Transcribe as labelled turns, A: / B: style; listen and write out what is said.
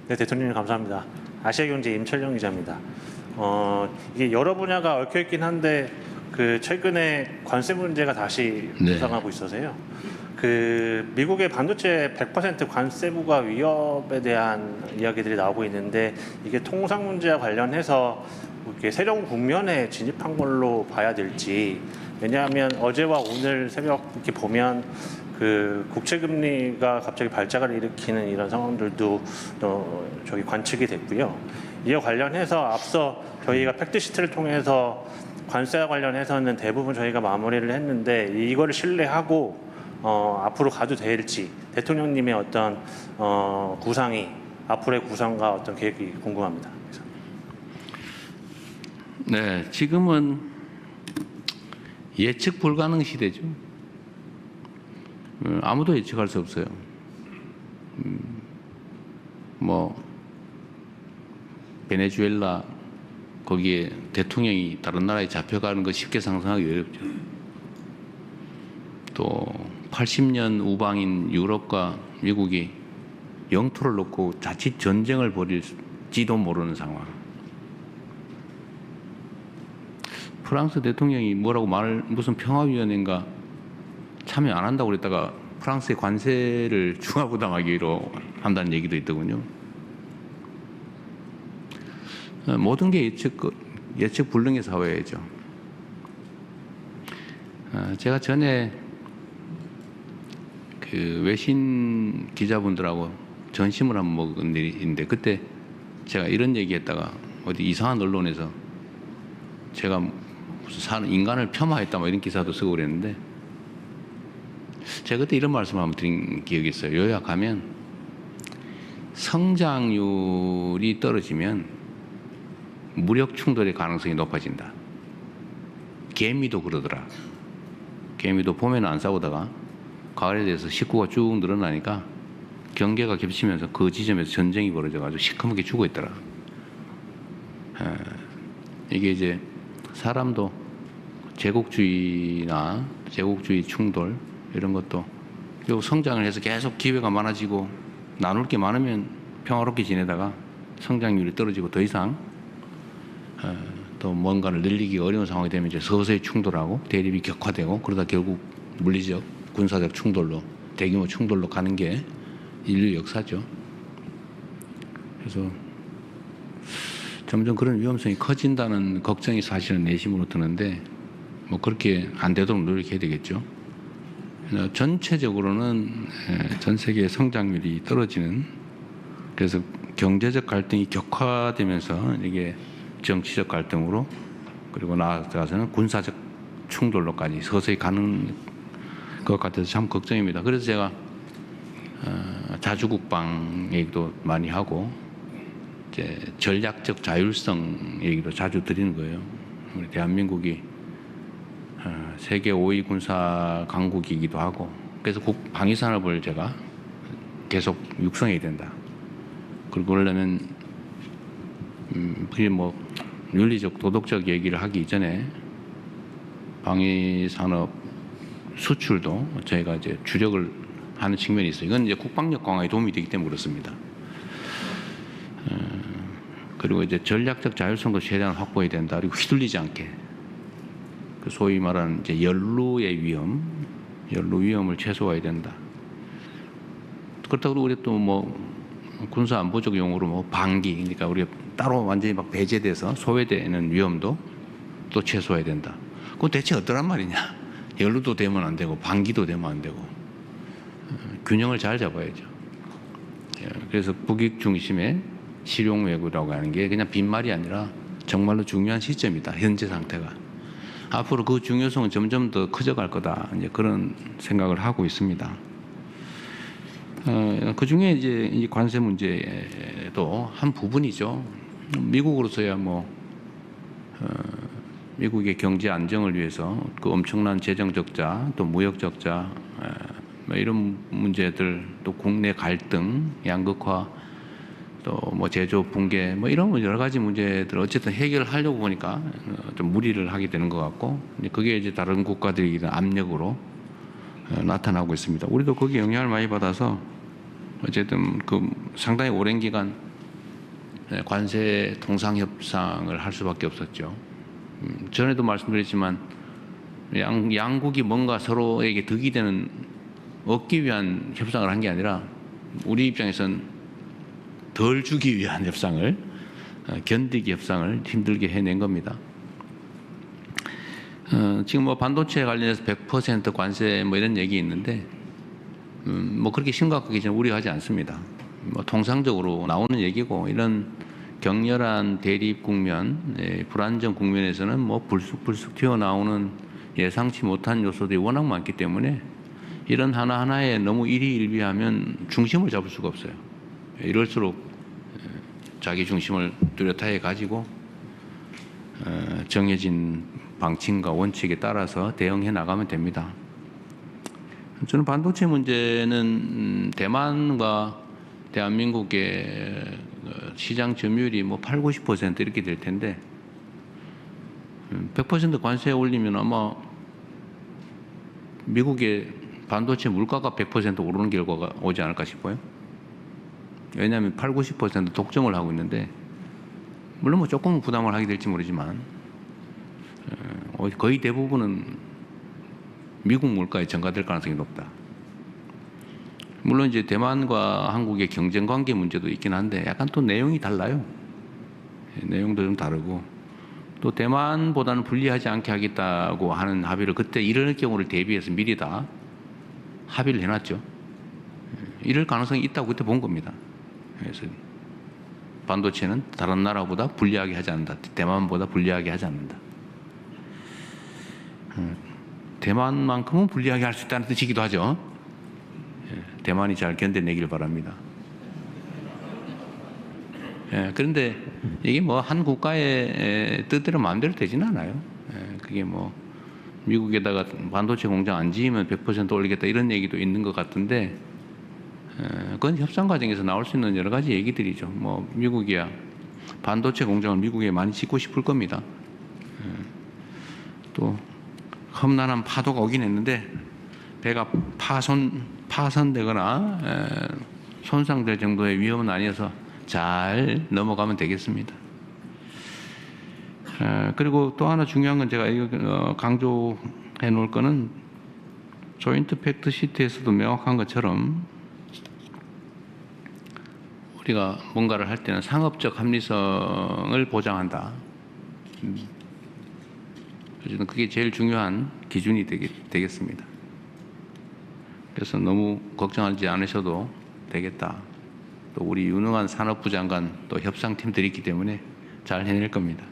A: 네, 대통령님 감사합니다. 아시아경제 임철영 기자입니다. 이게 여러 분야가 얽혀있긴 한데 최근에 관세 문제가 다시
B: 네.
A: 부상하고 있어서요. 미국의 반도체 100% 관세부가 위협에 대한 이야기들이 나오고 있는데 이게 통상 문제와 관련해서 이렇게 새로운 국면에 진입한 걸로 봐야 될지. 왜냐하면 어제와 오늘 새벽 이렇게 보면 국채 금리가 갑자기 발작을 일으키는 이런 상황들도 관측이 됐고요. 이와 관련해서 앞서 저희가 팩트시트를 통해서 관세와 관련해서는 대부분 저희가 마무리를 했는데 이거를 신뢰하고 앞으로 가도 될지 대통령님의 어떤 구상이 앞으로의 구상과 어떤 계획이 궁금합니다.
B: 네, 지금은 예측 불가능 시대죠. 아무도 예측할 수 없어요. 베네수엘라 거기에 대통령이 다른 나라에 잡혀가는 거 쉽게 상상하기 어렵죠. 또 80년 우방인 유럽과 미국이 영토를 놓고 자칫 전쟁을 벌일지도 모르는 상황. 프랑스 대통령이 무슨 평화위원회인가 참여 안 한다고 그랬다가 프랑스의 관세를 추가 부담하기로 한다는 얘기도 있더군요. 모든 게 예측 불능의 사회죠. 제가 전에 외신 기자분들하고 전심을 한번 먹은 일이 있는데 그때 제가 이런 얘기했다가 어디 이상한 언론에서 제가 무슨 인간을 폄하했다 이런 기사도 쓰고 그랬는데 제가 그때 이런 말씀을 한번 드린 기억이 있어요. 요약하면 성장률이 떨어지면 무력 충돌의 가능성이 높아진다. 개미도 그러더라. 개미도 봄에는 안 싸우다가 가을에 대해서 식구가 쭉 늘어나니까 경계가 겹치면서 그 지점에서 전쟁이 벌어져가지고 시커멓게 죽어 있더라. 이게 이제 사람도 제국주의나 제국주의 충돌 이런 것도 결국 성장을 해서 계속 기회가 많아지고 나눌 게 많으면 평화롭게 지내다가 성장률이 떨어지고 더 이상 또 뭔가를 늘리기 어려운 상황이 되면 이제 서서히 충돌하고 대립이 격화되고 그러다 결국 물리적, 군사적 충돌로 대규모 충돌로 가는 게 인류 역사죠. 그래서 점점 그런 위험성이 커진다는 걱정이 사실은 내심으로 드는데 그렇게 안 되도록 노력해야 되겠죠. 전체적으로는 전 세계의 성장률이 떨어지는 그래서 경제적 갈등이 격화되면서 이게 정치적 갈등으로 그리고 나아가서는 군사적 충돌로까지 서서히 가는 것 같아서 참 걱정입니다. 그래서 제가 자주국방 얘기도 많이 하고 이제 전략적 자율성 얘기도 자주 드리는 거예요. 우리 대한민국이 세계 5위 군사 강국이기도 하고 그래서 방위산업을 제가 계속 육성해야 된다. 그리고 그러려면 그게 윤리적 도덕적 얘기를 하기 이전에 방위산업 수출도 저희가 이제 주력을 하는 측면이 있어요. 이건 이제 국방력 강화에 도움이 되기 때문에 그렇습니다. 그리고 이제 전략적 자율성도 최대한 확보해야 된다. 그리고 휘둘리지 않게 소위 말하는 이제 연루 위험을 최소화해야 된다. 그렇다고 우리 또 군사 안보적 용어로 방기, 그러니까 우리가 따로 완전히 배제돼서 소외되는 위험도 또 최소화해야 된다. 그건 대체 어떠란 말이냐? 연루도 되면 안 되고 방기도 되면 안 되고 균형을 잘 잡아야죠. 그래서 북익 중심의 실용 외교라고 하는 게 그냥 빈말이 아니라 정말로 중요한 시점이다. 현재 상태가. 앞으로 그 중요성은 점점 더 커져갈 거다. 이제 그런 생각을 하고 있습니다. 그 중에 이제 이 관세 문제도 한 부분이죠. 미국으로서야 미국의 경제 안정을 위해서 그 엄청난 재정 적자, 또 무역 적자, 이런 문제들, 또 국내 갈등, 양극화, 또 제조 붕괴, 이런 여러 가지 문제들 어쨌든 해결을 하려고 보니까 좀 무리를 하게 되는 것 같고, 그게 이제 다른 국가들이 압력으로 나타나고 있습니다. 우리도 거기에 영향을 많이 받아서 어쨌든 상당히 오랜 기간 관세 통상 협상을 할 수밖에 없었죠. 전에도 말씀드렸지만 양국이 뭔가 서로에게 득이 되는 얻기 위한 협상을 한 게 아니라 우리 입장에선 덜 주기 위한 협상을 견디기 협상을 힘들게 해낸 겁니다. 지금 뭐 반도체 관련해서 100% 관세 뭐 이런 얘기 있는데 뭐 그렇게 심각하게 저는 우려하지 않습니다. 뭐 통상적으로 나오는 얘기고 이런 격렬한 대립 국면, 불안정 국면에서는 뭐 불쑥불쑥 튀어나오는 예상치 못한 요소들이 워낙 많기 때문에 이런 하나하나에 너무 일희일비하면 중심을 잡을 수가 없어요. 이럴수록 자기 중심을 뚜렷하게 가지고 정해진 방침과 원칙에 따라서 대응해 나가면 됩니다. 저는 반도체 문제는 대만과 대한민국의 시장 점유율이 뭐 8, 90% 이렇게 될 텐데 100% 관세 올리면 아마 미국의 반도체 물가가 100% 오르는 결과가 오지 않을까 싶어요. 왜냐하면 8, 90% 독점을 하고 있는데 물론 뭐 조금 부담을 하게 될지 모르지만 거의 대부분은 미국 물가에 전가될 가능성이 높다. 물론 이제 대만과 한국의 경쟁 관계 문제도 있긴 한데 약간 또 내용이 달라요. 내용도 좀 다르고 또 대만보다는 불리하지 않게 하겠다고 하는 합의를 그때 이럴 경우를 대비해서 미리 다 합의를 해놨죠. 이럴 가능성이 있다고 그때 본 겁니다. 그래서 반도체는 다른 나라보다 불리하게 하지 않는다. 대만보다 불리하게 하지 않는다. 대만만큼은 불리하게 할 수 있다는 뜻이기도 하죠. 대만이 잘 견뎌내길 바랍니다. 그런데 이게 뭐 한 국가의 뜻대로 마음대로 되지는 않아요. 그게 뭐 미국에다가 반도체 공장 안 지으면 100% 올리겠다 이런 얘기도 있는 것 같은데 그건 협상 과정에서 나올 수 있는 여러 가지 얘기들이죠. 뭐 미국이야 반도체 공장을 미국에 많이 짓고 싶을 겁니다. 또 험난한 파도가 오긴 했는데 배가 파손되거나 손상될 정도의 위험은 아니어서 잘 넘어가면 되겠습니다. 그리고 또 하나 중요한 건 제가 강조해 놓을 거는 조인트 팩트 시트에서도 명확한 것처럼 우리가 뭔가를 할 때는 상업적 합리성을 보장한다. 그래서 그게 제일 중요한 기준이 되겠습니다. 그래서 너무 걱정하지 않으셔도 되겠다. 또 우리 유능한 산업부 장관 또 협상팀들이 있기 때문에 잘 해낼 겁니다.